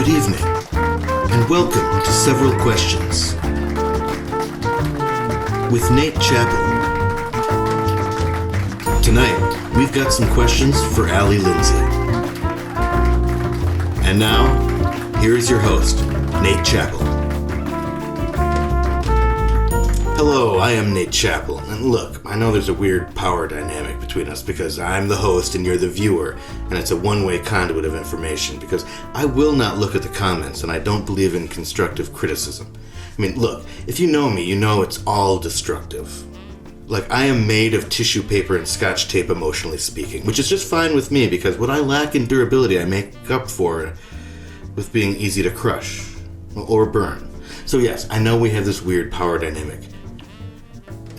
Good evening, and welcome to Several Questions with Nate Chappell. Tonight, we've got some questions for Allie Lindsay. And now, here is your host, Nate Chappell. Hello, I am Nate Chappell, and look, I know there's a weird power dynamic between us because I'm the host and you're the viewer, and it's a one-way conduit of information because I will not look at the comments and I don't believe in constructive criticism. I mean, look, if you know me, you know it's all destructive. Like, I am made of tissue paper and scotch tape, emotionally speaking, which is just fine with me because what I lack in durability I make up for with being easy to crush or burn. So yes, I know we have this weird power dynamic.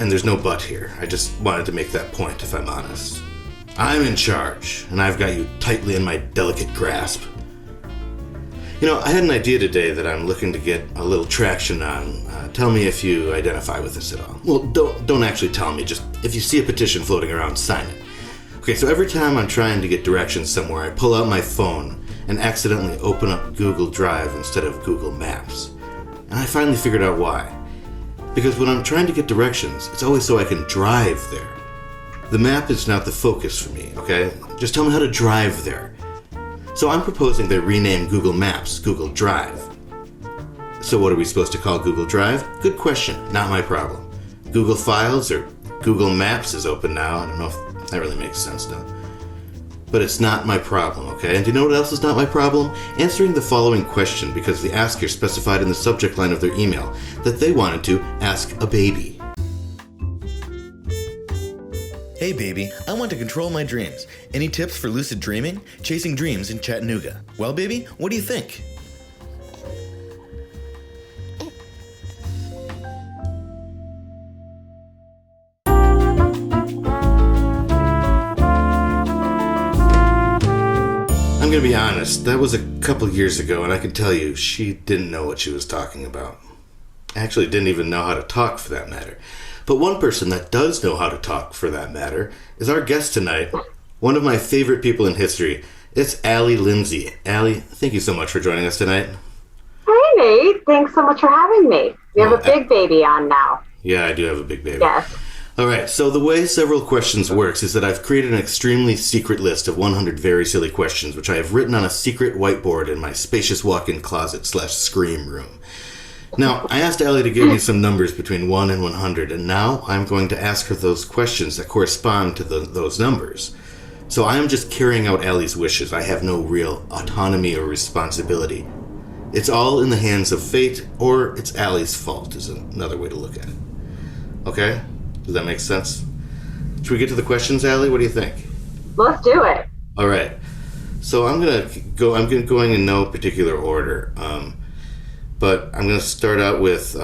And there's no but here. I just wanted to make that point, if I'm honest. I'm in charge, and I've got you tightly in my delicate grasp. You know, I had an idea today that I'm looking to get a little traction on. Tell me if you identify with this at all. Well, don't actually tell me. Just if you see a petition floating around, sign it. Okay, so every time I'm trying to get directions somewhere, I pull out my phone and accidentally open up Google Drive instead of Google Maps. And I finally figured out why. Because when I'm trying to get directions, it's always so I can drive there. The map is not the focus for me, okay? Just tell me how to drive there. So I'm proposing they rename Google Maps Google Drive. So what are we supposed to call Google Drive? Good question, not my problem. Google Files or Google Maps is open now. I don't know if that really makes sense though. But it's not my problem, okay? And do you know what else is not my problem? Answering the following question because the asker specified in the subject line of their email that they wanted to ask a baby. Hey baby, I want to control my dreams. Any tips for lucid dreaming? Chasing dreams in Chattanooga. Well baby, what do you think? I'm gonna be honest, that was a couple years ago, and I can tell you, she didn't know what she was talking about. Actually, didn't even know how to talk, for that matter. But one person that does know how to talk, for that matter, is our guest tonight, one of my favorite people in history. It's Allie Lindsay. Allie, thank you so much for joining us tonight. Hey, Nate. Thanks so much for having me. You have a big baby on now. Yeah, I do have a big baby. Yes. All right, so the way Several Questions works is that I've created an extremely secret list of 100 very silly questions, which I have written on a secret whiteboard in my spacious walk-in closet / scream room. Now, I asked Allie to give me some numbers between 1 and 100, and now I'm going to ask her those questions that correspond to those numbers. So I am just carrying out Allie's wishes. I have no real autonomy or responsibility. It's all in the hands of fate, or it's Allie's fault, is another way to look at it. Okay? Does that make sense? Should we get to the questions, Allie? What do you think? Let's do it. All right. So I'm going in no particular order. But I'm going to start out with,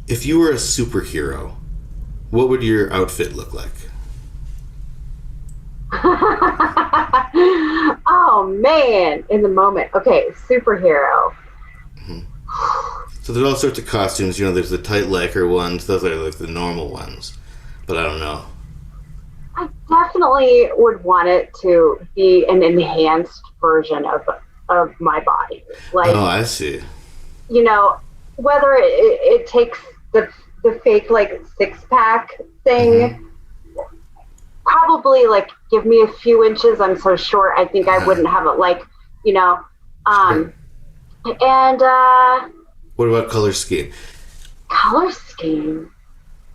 if you were a superhero, what would your outfit look like? Oh, man. In the moment. Okay, superhero. Mm-hmm. So there's all sorts of costumes. You know, there's the tight lycra ones. Those are like the normal ones. But I don't know. I definitely would want it to be an enhanced version of my body. Like, oh, I see. You know, whether it takes the fake, like, six-pack thing, mm-hmm. Probably, like, give me a few inches. I'm so short, I think I wouldn't have it, like, you know. Sure. And, what about color scheme? Color scheme?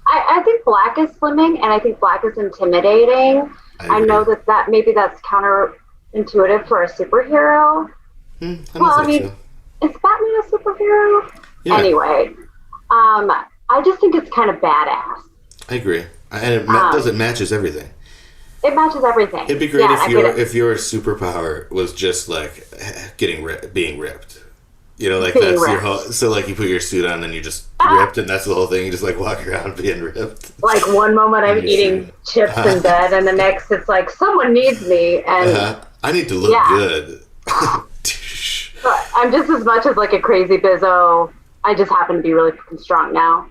I think black is slimming, and I think black is intimidating. I know that maybe that's counterintuitive for a superhero. I mean, so. Is Batman a superhero? Yeah. Anyway, I just think it's kind of badass. I agree. And it matches everything. It matches everything. It'd be great if your superpower was just like being ripped. You know, like that's your whole. So like you put your suit on and you just ripped, and that's the whole thing. You just like walk around being ripped. Like one moment I'm eating chips in bed, and the next it's like someone needs me, and I need to look good. But I'm just as much as like a crazy bizzo. I just happen to be really strong now.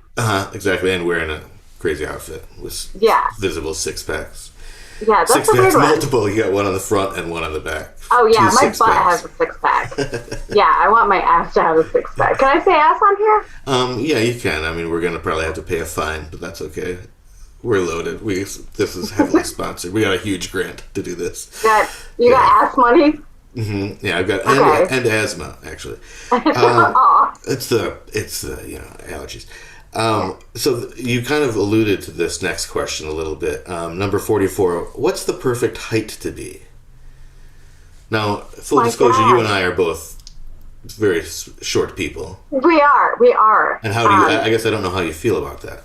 Exactly, and wearing a crazy outfit with visible six packs. Yeah, that's Six a weird packs one. multiple. You got one on the front and one on the back. Oh yeah, Two my six butt packs. has a 6-pack. Yeah, I want my ass to have a 6-pack. Can I say ass on here? Yeah, you can. I mean, we're gonna probably have to pay a fine, but that's okay. We're loaded. This is heavily sponsored. We got a huge grant to do this. You got ass money? Yeah, I've got and asthma actually. It's the allergies. So you kind of alluded to this next question a little bit. Number 44. What's the perfect height to be? Now, full disclosure, you and I are both very short people. We are. And how do you? I guess I don't know how you feel about that.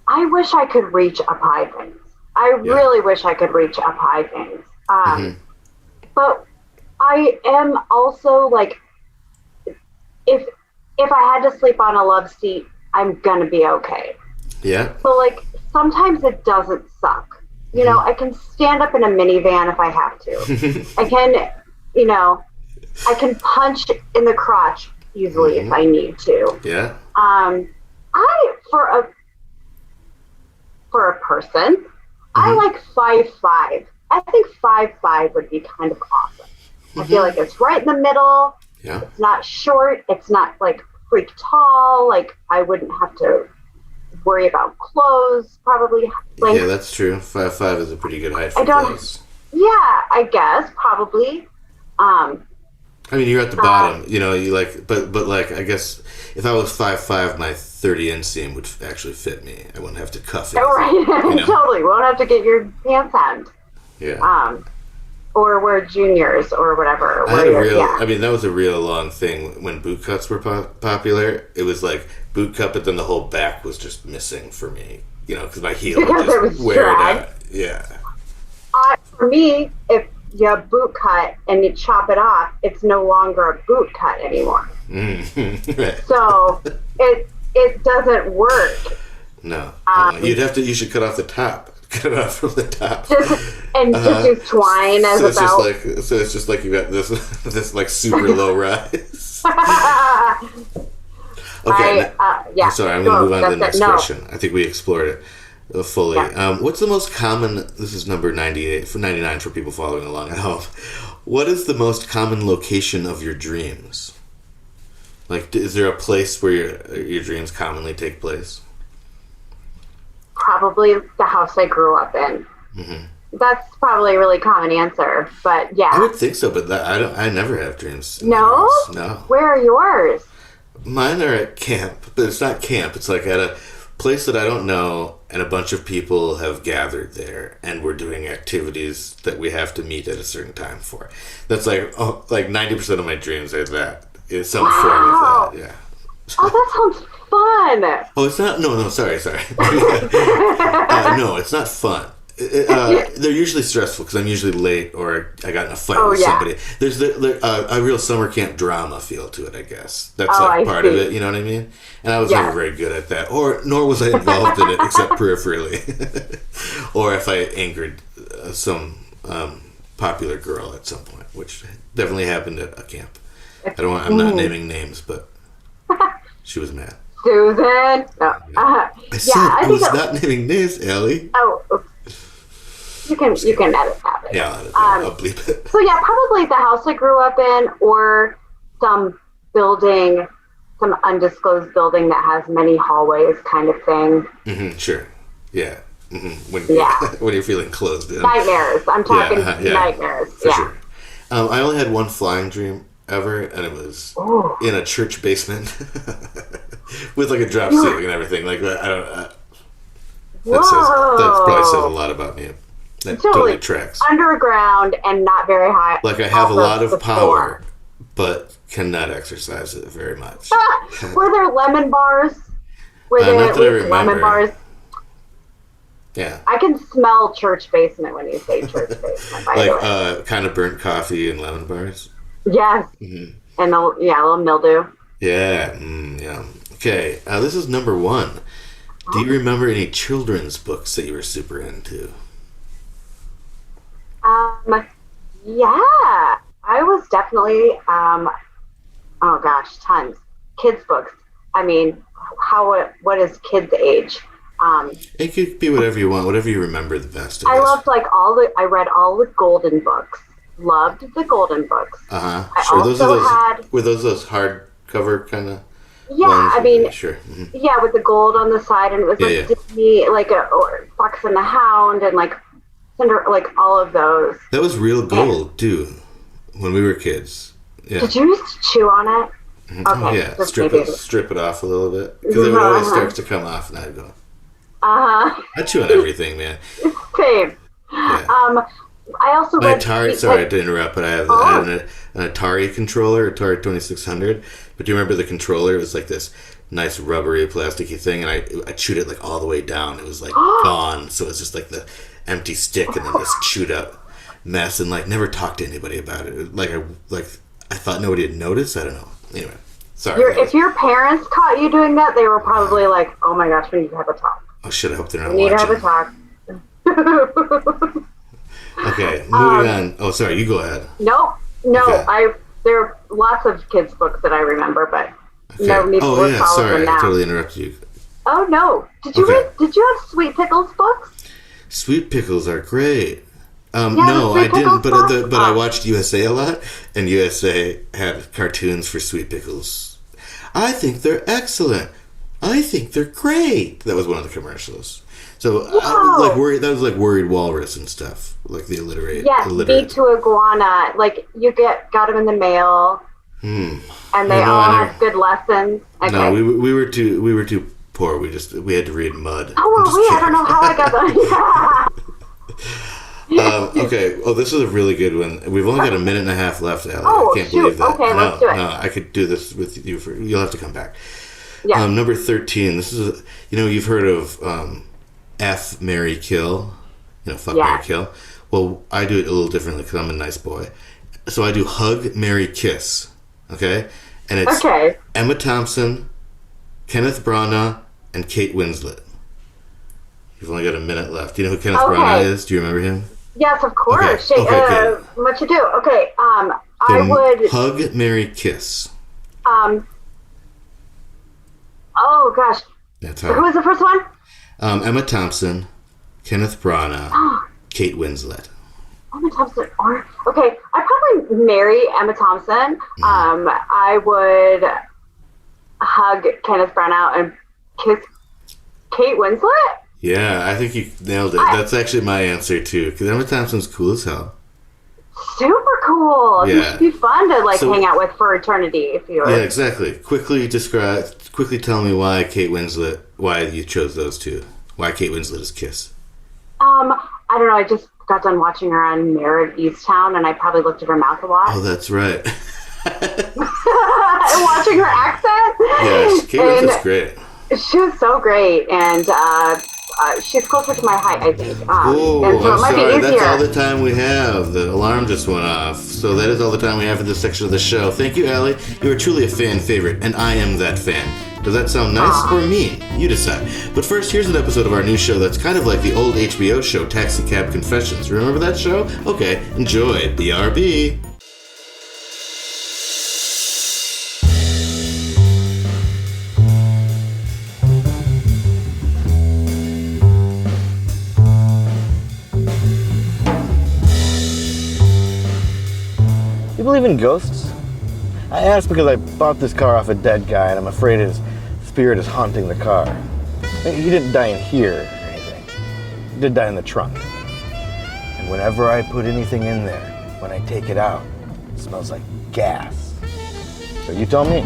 I wish I could reach up high things. I really wish I could reach up high things. But I am also like, if I had to sleep on a love seat, I'm gonna be okay. Yeah. So like sometimes it doesn't suck. You know, I can stand up in a minivan if I have to. I can punch in the crotch easily if I need to. Yeah. For a person, I like 5'5". I think 5'5" would be kind of awesome. I feel like it's right in the middle. Yeah. It's not short. It's not like freak tall. Like I wouldn't have to worry about clothes. Probably. Yeah, that's true. 5'5" is a pretty good height for clothes. Yeah, I guess probably. I mean, you're at the bottom. You know, you like, but like, I guess if I was 5'5", my 30 inseam would actually fit me. I wouldn't have to cuff it. Right, you know? Totally. Won't have to get your pants hemmed. Yeah. Or wear juniors or whatever. I mean, that was a real long thing when boot cuts were popular. It was like boot cut, but then the whole back was just missing for me. You know, because my heel would just wear it out. Yeah. For me, if you have boot cut and you chop it off, it's no longer a boot cut anymore. Right. So it doesn't work. No. You should cut off the top. Cut it off from the top. Just use twine as a belt. So it's just like you got this like super low rise. Okay. I'm sorry, I'm going to move on to the next question. I think we explored it fully. Yeah. What's the most common, this is number 99 for people following along at home. What is the most common location of your dreams? Like, is there a place where your dreams commonly take place? Probably the house I grew up in. That's probably a really common answer, but yeah. I would think so, but I never have dreams. No? No. Where are yours? Mine are at camp, but it's not camp. It's like at a place that I don't know, and a bunch of people have gathered there, and we're doing activities that we have to meet at a certain time for. That's like 90% of my dreams are that. It's some form of that, yeah. Oh, that sounds fun. Oh, it's not? No, sorry. No, it's not fun. They're usually stressful because I'm usually late or I got in a fight with somebody. There's a real summer camp drama feel to it, I guess. That's part of it, you know what I mean? And I was never very good at that, nor was I involved in it except peripherally. Or if I angered some popular girl at some point, which definitely happened at a camp. I'm not naming names, but she was mad. Susan? No. I was not naming names, Allie. Oh, you can edit that. Yeah, I'll bleep it. So yeah, probably the house I grew up in, or some building, some undisclosed building that has many hallways, kind of thing. Sure. Yeah. When you're feeling closed in. Nightmares. I'm talking nightmares. For sure. I only had one flying dream ever, and it was in a church basement with like a drop ceiling and everything. Like I don't. That probably says a lot about me. That totally tracks. Underground and not very high. Like I have a lot of power, but cannot exercise it very much. Were there lemon bars? Were there lemon bars? Yeah. I can smell church basement when you say church basement. By the way. Kind of burnt coffee and lemon bars. Yes. And a little mildew. Yeah. Yeah. Okay. This is number 1. Do you remember any children's books that you were super into? Yeah. I was definitely, tons. Kids books. I mean, what is kids' age? It could be whatever you want, whatever you remember the best. I loved I read all the Golden books. Loved the Golden books. Sure. I were those hardcover kind of? Yeah, ones? I mean, sure. Yeah, with the gold on the side, and it was Disney, or Fox and the Hound, and all of those. That was real gold too, when we were kids. Yeah. Did you used to chew on it? Okay, yeah, strip it off a little bit because it would always start to come off, and I'd go. I chew on everything, man. Same. Yeah. I also my read Atari. Sorry to interrupt, but I had an Atari controller, Atari 2600. But do you remember the controller? It was like this nice rubbery, plasticky thing, and I chewed it like all the way down. It was like gone, so it was just like the empty stick, and then this chewed up mess, and never talked to anybody about it. I thought nobody had noticed. I don't know. Anyway, sorry. If your parents caught you doing that, they were probably like, "Oh my gosh, we need to have a talk." Oh shit! I hope they're not watching. We need to have a talk. Okay, moving on. Oh, sorry, you go ahead. No, okay. There are lots of kids' books that I remember, but no need to work all of them now. I totally interrupted you. Oh no! Did you have Sweet Pickles books? Sweet Pickles are great. No, I didn't. But I watched USA a lot, and USA had cartoons for Sweet Pickles. I think they're excellent. I think they're great. That was one of the commercials. So that was like Worried Walrus and stuff, like the illiterate. Yes, Beat to Iguana. You got them in the mail, and they all had good lessons. Okay. No, we were too poor. We had to read Mud. Oh, I don't know how I got them. Okay. Oh, this is a really good one. We've only got a minute and a half left, Allie. Oh, I can't believe that. Okay, let's do it. No, I could do this with you you'll have to come back. Yeah. Number 13. This is you've heard of F, Marry, Kill. Fuck, Marry, Kill. Well, I do it a little differently because I'm a nice boy. So I do Hug, Marry, Kiss. Okay? And it's Emma Thompson, Kenneth Branagh, and Kate Winslet. You've only got a minute left. Do you know who Kenneth Branagh is? Do you remember him? Yes, of course. Okay, what you do? Okay, I would... Hug, Marry, Kiss. Oh, gosh. That's hard. Who was the first one? Emma Thompson, Kenneth Branagh, Kate Winslet. Emma Thompson. Okay, I'd probably marry Emma Thompson. I would hug Kenneth Branagh and kiss Kate Winslet. Yeah, I think you nailed it. That's actually my answer too, because Emma Thompson's cool as hell. Super cool. Yeah. She'd be fun to hang out with for eternity if you were. Yeah, exactly. Quickly tell me why you chose those two. Why Kate Winslet is Kiss. I don't know. I just got done watching her on Mayor of Easttown, and I probably looked at her mouth a lot. Oh, that's right. And watching her accent. Yeah, Kate Winslet's great. She was so great, and she's closer to my height, I think. Oh, and so I'm sorry. That's all the time we have. The alarm just went off. So that is all the time we have for this section of the show. Thank you, Allie. You are truly a fan favorite, and I am that fan. Does that sound nice or mean? You decide. But first, here's an episode of our new show that's kind of like the old HBO show, Taxi Cab Confessions. Remember that show? Okay, enjoy. BRB. You believe in ghosts? I asked because I bought this car off a dead guy and I'm afraid his spirit is haunting the car. He didn't die in here or anything. He did die in the trunk. And whenever I put anything in there, when I take it out, it smells like gas. So you tell me.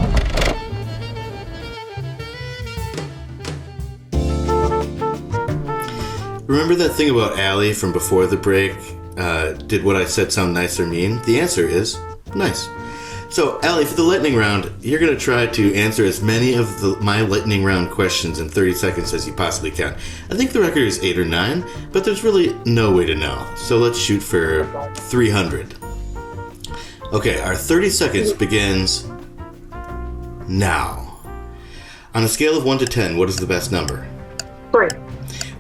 Remember that thing about Allie from before the break? Did what I said sound nice or mean? The answer is nice. So, Allie, for the lightning round, you're going to try to answer as many of my lightning round questions in 30 seconds as you possibly can. I think the record is 8 or 9, but there's really no way to know. So let's shoot for 300. Okay, our 30 seconds begins now. On a scale of 1 to 10, what is the best number? 3.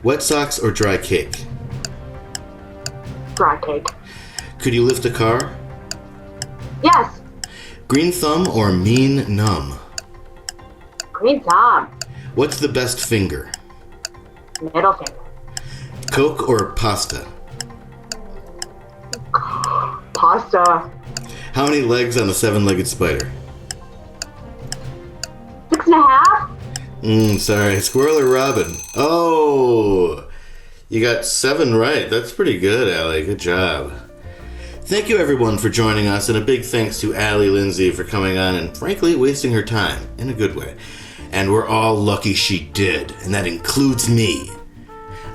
Wet socks or dry cake? Dry cake. Could you lift a car? Yes. Green thumb or mean numb? Green thumb. What's the best finger? middle finger. Coke or pasta? Pasta. How many legs on a 7-legged spider? 6.5. Sorry. Squirrel or robin? Oh, you got 7 right. That's pretty good, Allie. Good job. Thank you, everyone, for joining us, and a big thanks to Allie Lindsay for coming on and, frankly, wasting her time in a good way. And we're all lucky she did, and that includes me.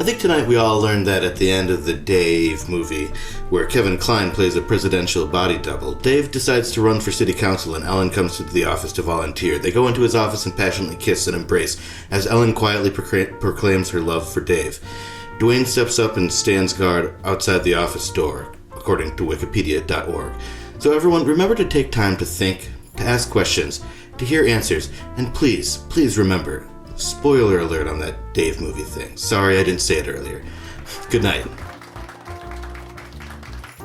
I think tonight we all learned that at the end of the Dave movie, where Kevin Kline plays a presidential body double, Dave decides to run for city council and Ellen comes to the office to volunteer. They go into his office and passionately kiss and embrace as Ellen quietly proclaims her love for Dave. Dwayne steps up and stands guard outside the office door, according to wikipedia.org. So everyone, remember to take time to think, to ask questions, to hear answers, and please, please remember, spoiler alert on that Dave movie thing. Sorry I didn't say it earlier. Good night.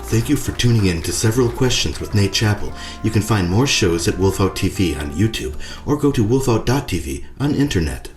Thank you for tuning in to Several Questions with Nate Chappell. You can find more shows at Wolfout TV on YouTube or go to wolfout.tv on internet.